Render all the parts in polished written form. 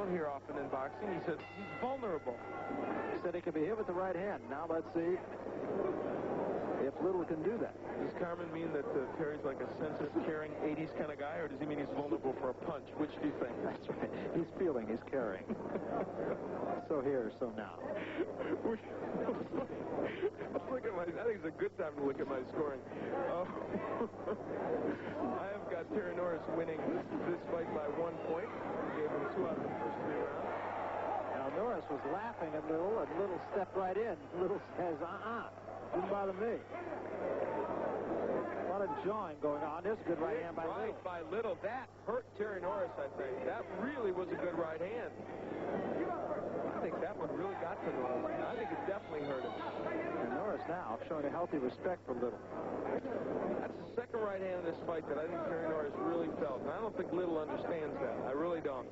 don't hear often in boxing. He said he's vulnerable. He said he could be hit with the right hand. Now let's see if Little can do that. Does Carmen mean that Terry's like a sensitive, caring 80s kind of guy, or does he mean he's vulnerable for a punch? Which do you think? That's right. He's feeling, he's caring. So here, so now. Let's look at my, I think it's a good time to look at my scoring. I have got Terry Norris winning this fight by 1 point. Gave him 2 out of the first 3 rounds. Now Norris was laughing at Little, and Little stepped right in. Little says, didn't bother me. A lot of jawing going on. There's a good right hand by Little. By Little. That hurt Terry Norris, I think. That really was a good right hand. I think that one really got to Norris. I think it definitely hurt him. And Norris now showing a healthy respect for Little. That's the second right hand in this fight that I think Terry Norris really felt. And I don't think Little understands that. I really don't.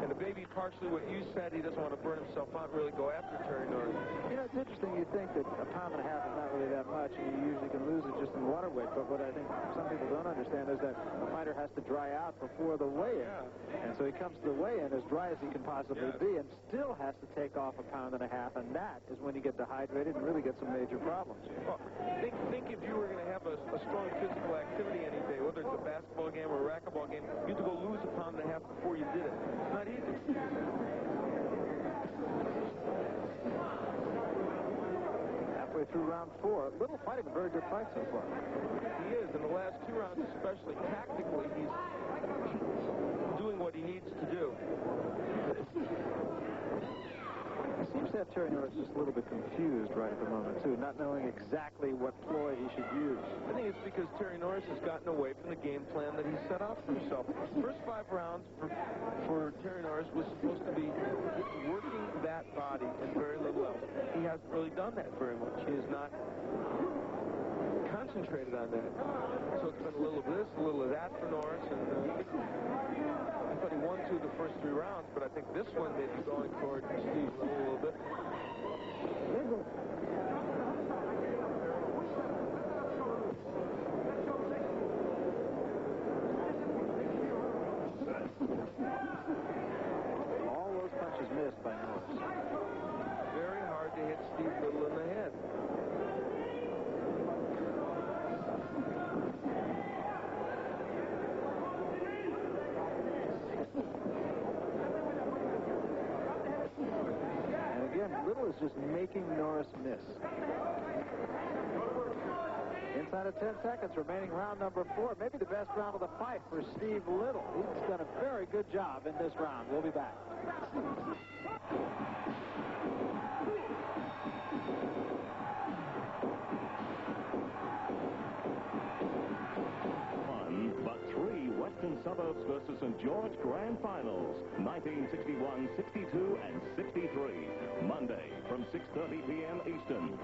And it may be partially what you said. He doesn't want to burn himself out and really go after Terry Norris. You know, it's interesting. You think that a pound and a half is not really that much, and you usually can lose it just in water weight. But what I think some people don't understand is that a fighter has to dry out before the weigh-in. Yeah. And so he comes to the weigh-in as dry as he can possibly be, and still has to take off a pound and a half. And that is when you get dehydrated and really get some major problems. Well, think if you were going to have a strong physical activity any day, whether it's a basketball game or a racquetball game, you had to go lose a pound and a half before you did it. It's not easy. Halfway through round 4. Little fighting a very good fight so far. He is. In the last 2 rounds, especially tactically, he's doing what he needs to do. He seems to have Terry Norris just a little bit confused right at the moment, too, not knowing exactly what ploy he should use. I think it's because Terry Norris has gotten away from the game plan that he set out for himself. First 5 rounds for Terry Norris was supposed to be working that body and very little else. He hasn't really done that very much. He has not concentrated on that. So it's been a little of this, a little of that for Norris, and I thought he won 2 of the first 3 rounds, but I think this one may be going toward Steve a little bit. All those punches missed by Norris. Very hard to hit Steve Little in the head. Little is just making Norris miss. Inside of 10 seconds, remaining round number 4. Maybe the best round of the fight for Steve Little. He's done a very good job in this round. We'll be back. But 3 Western Suburbs versus St. George Grand Finals, 1961, 62, and 63. Monday from 6:30 p.m. Eastern.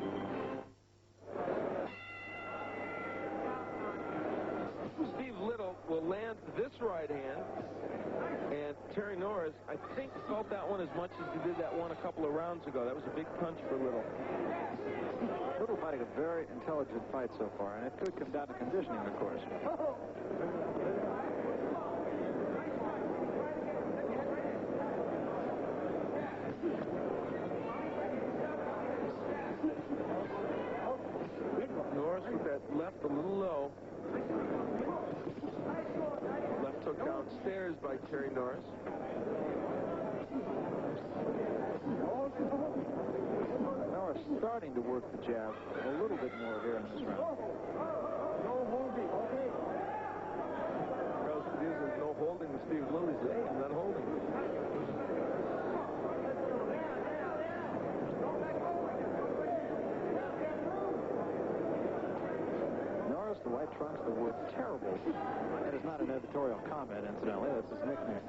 Steve Little will land this right hand, and Terry Norris, I think, felt that one as much as he did that one a couple of rounds ago. That was a big punch for Little. Little fighting a very intelligent fight so far, and it could come down to conditioning, of course. Norris with that left a little low. Left hook downstairs by Terry Norris. Norris starting to work the jab a little bit more here in this round. No holding. Because there's no holding with Steve Little. He's not holding. The white trunks, the word terrible. That is not an editorial comment, incidentally. That's his nickname.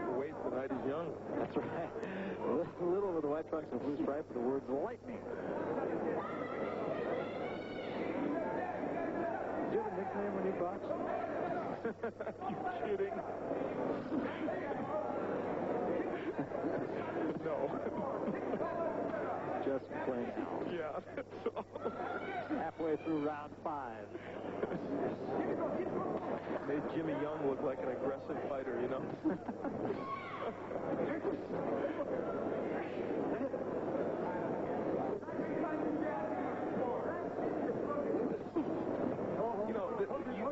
The weight tonight is young. That's right. Little with the white trunks and blue stripe with the words lightning. Did you have a nickname when you boxed? You kidding? No. Just plain Al. Yeah, that's all. Halfway through round 5. Made Jimmy Young look like an aggressive fighter, you know? You know,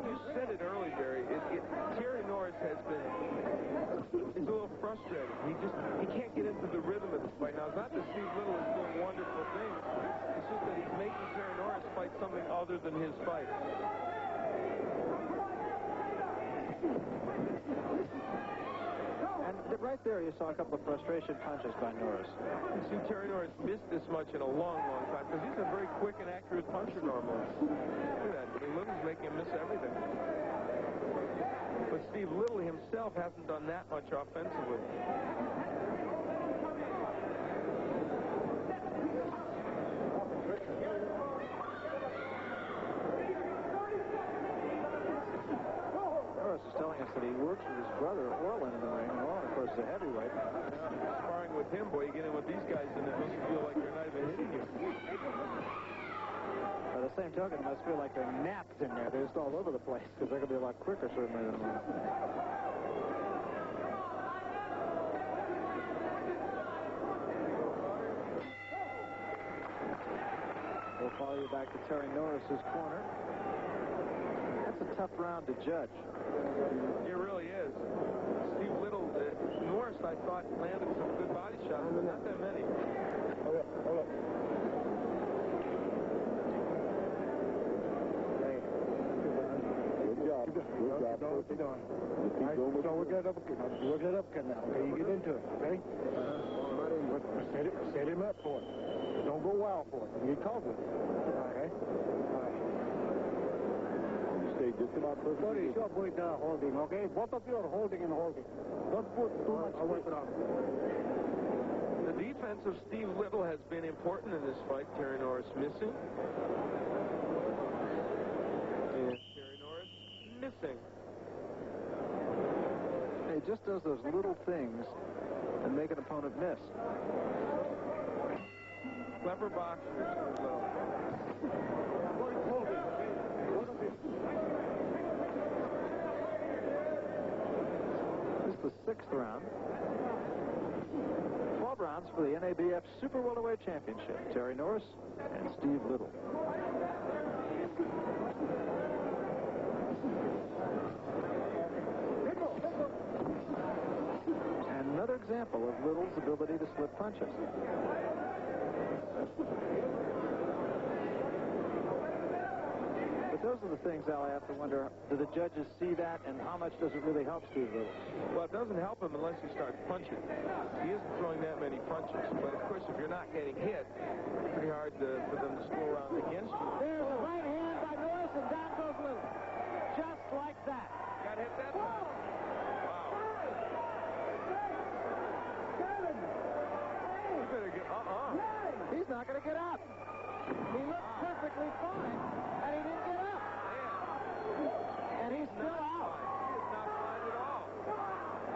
you said it early, Barry. Terry Norris he's a little frustrated. He can't get into the rhythm of this fight. Now, it's not that Steve Little is doing wonderful things. It's just that he's making Terry Norris fight something other than his fight. And right there, you saw a couple of frustration punches by Norris. You see Terry Norris missed this much in a long, long time because he's a very quick and accurate puncher normally. Look at that. I mean, Little's making him miss everything. But Steve Little himself hasn't done that much offensively. Norris is telling us that he works with his brother Orlin in the ring. Orlin, of course, is a heavyweight. Sparring with him, boy, you get in with these guys and it must feel like they're not even hitting you. By the same token, it must feel like they're napped in there. They're just all over the place because they're going to be a lot quicker, certainly, than one. We'll follow you back to Terry Norris's corner. That's a tough round to judge. It really is. Steve Little, Norris, I thought, landed some good body shots, but not that many. Hold up. Good job. What you doing? So we'll get it up now. Okay, you get into it, okay? Set him up for it. Don't go wild for it. You called it. Okay? You stay just about perfect. Sorry, sure, boy, holding, okay? Both of you are holding and holding. Don't put too much pressure on it. The defense of Steve Little has been important in this fight. Terry Norris missing. And Terry Norris missing. He just does those little things and make an opponent miss. Clever boxer, Steve Little. This is the 6th round. 12 rounds for the NABF Super Welterweight Championship. Terry Norris and Steve Little. And another example of Little's ability to slip punches. But those are the things, Al, I have to wonder, do the judges see that, and how much does it really help Steve Little? Well, it doesn't help him unless he starts punching. He isn't throwing that many punches. But, of course, if you're not getting hit, it's pretty hard for them to score around against you. There's a right hand by Norris, and down goes Little. Just like that. Got hit that time. Wow. You better get, He's not going to get up. He looked perfectly fine, and he didn't get up. And he's still out. He is not fine at all.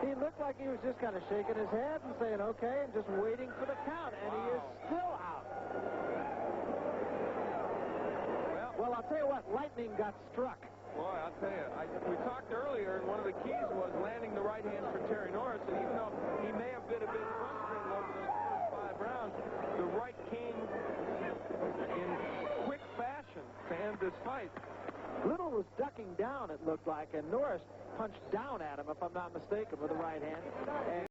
He looked like he was just kind of shaking his head and saying, okay, and just waiting for the count, and he is still out. Well, I'll tell you what, lightning got struck. Boy, I'll tell you, we talked earlier, and one of the keys was landing the right hand for Terry Norris, and even though he may have been a bit frustrated over those first 5 rounds, the right came in quick fashion to end this fight. Little was ducking down, it looked like, and Norris punched down at him, if I'm not mistaken, with the right hand. And